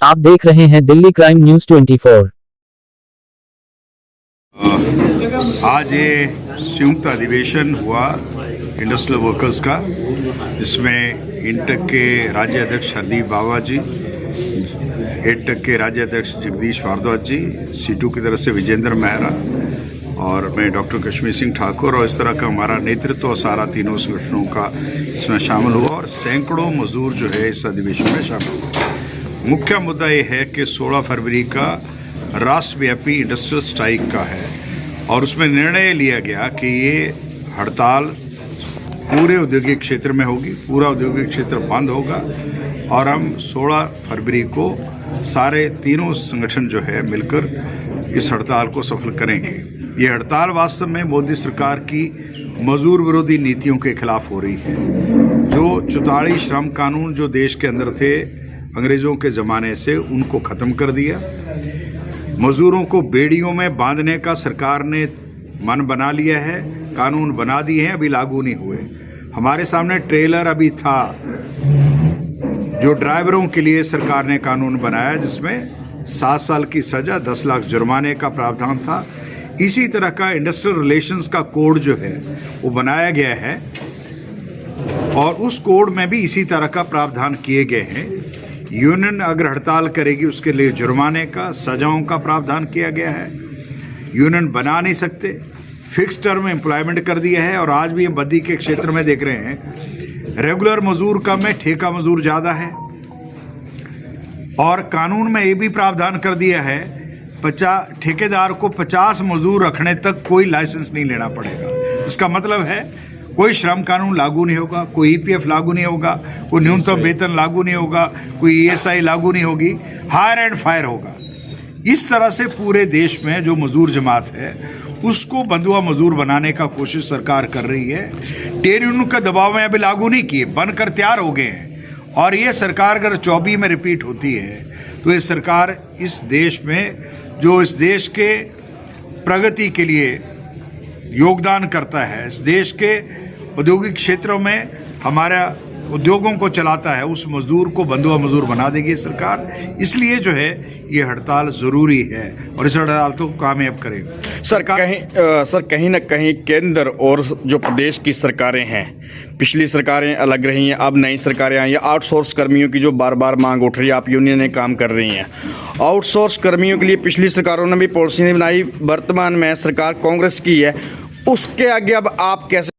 आप देख रहे हैं दिल्ली क्राइम न्यूज 24। आज ये संयुक्त अधिवेशन हुआ इंडस्ट्रियल वर्कर्स का, जिसमें इंटक के राज्य अध्यक्ष हरदीप बावा जी, एडटक के राज्य अध्यक्ष जगदीश भारद्वाज जी, सीटू की तरफ से विजेंद्र मेहरा और मैं डॉक्टर कश्मीर सिंह ठाकुर और इस तरह का हमारा नेतृत्व सारा तीनों संगठनों का इसमें शामिल हुआ और सैकड़ों मजदूर जो है इस अधिवेशन में शामिल हुए। मुख्य मुद्दा ये है कि 16 फरवरी का राष्ट्रव्यापी इंडस्ट्रियल स्ट्राइक का है और उसमें निर्णय लिया गया कि ये हड़ताल पूरे औद्योगिक क्षेत्र में होगी, पूरा औद्योगिक क्षेत्र बंद होगा और हम 16 फरवरी को सारे तीनों संगठन जो है मिलकर इस हड़ताल को सफल करेंगे। ये हड़ताल वास्तव में मोदी सरकार की मजदूर विरोधी नीतियों के खिलाफ हो रही है। जो 44 श्रम कानून जो देश के अंदर थे अंग्रेजों के ज़माने से, उनको ख़त्म कर दिया। मजदूरों को बेड़ियों में बांधने का सरकार ने मन बना लिया है, कानून बना दिए हैं, अभी लागू नहीं हुए। हमारे सामने ट्रेलर अभी था जो ड्राइवरों के लिए सरकार ने कानून बनाया, जिसमें 7 साल की सज़ा, 10 लाख जुर्माने का प्रावधान था। इसी तरह का इंडस्ट्रियल रिलेशंस का कोड जो है वो बनाया गया है और उस कोड में भी इसी तरह का प्रावधान किए गए हैं। यूनियन अगर हड़ताल करेगी उसके लिए जुर्माने का, सजाओं का प्रावधान किया गया है। यूनियन बना नहीं सकते, फिक्स टर्म एम्प्लॉयमेंट कर दिया है और आज भी हम बद्दी के क्षेत्र में देख रहे हैं रेगुलर मजदूर कम है, ठेका मजदूर ज़्यादा है। और कानून में ये भी प्रावधान कर दिया है ठेकेदार को 50 मजदूर रखने तक कोई लाइसेंस नहीं लेना पड़ेगा। इसका मतलब है कोई श्रम कानून लागू नहीं होगा, कोई ईपीएफ लागू नहीं होगा, कोई न्यूनतम वेतन लागू नहीं होगा, कोई ईएसआई लागू नहीं होगी, हायर एंड फायर होगा। इस तरह से पूरे देश में जो मजदूर जमात है उसको बंधुआ मजदूर बनाने का कोशिश सरकार कर रही है। ट्रेड यूनियन का दबाव में अभी लागू नहीं किए, बनकर तैयार हो गए हैं और ये सरकार अगर 24 में रिपीट होती है तो ये सरकार इस देश में जो इस देश के प्रगति के लिए योगदान करता है, इस देश के औद्योगिक क्षेत्रों में हमारा उद्योगों को चलाता है, उस मजदूर को बंधुआ मजदूर बना देगी सरकार। इसलिए जो है ये हड़ताल ज़रूरी है और इस हड़ताल को कामयाब करेगा सर। कहीं ना कहीं केंद्र और जो प्रदेश की सरकारें हैं, पिछली सरकारें अलग रही हैं, अब नई सरकारें आई हैं। आउटसोर्स कर्मियों की जो बार बार मांग उठ रही है, आप यूनियनें काम कर रही हैं। आउटसोर्स कर्मियों के लिए पिछली सरकारों ने भी पॉलिसी नहीं बनाई, वर्तमान में सरकार कांग्रेस की है, उसके आगे अब आप कैसे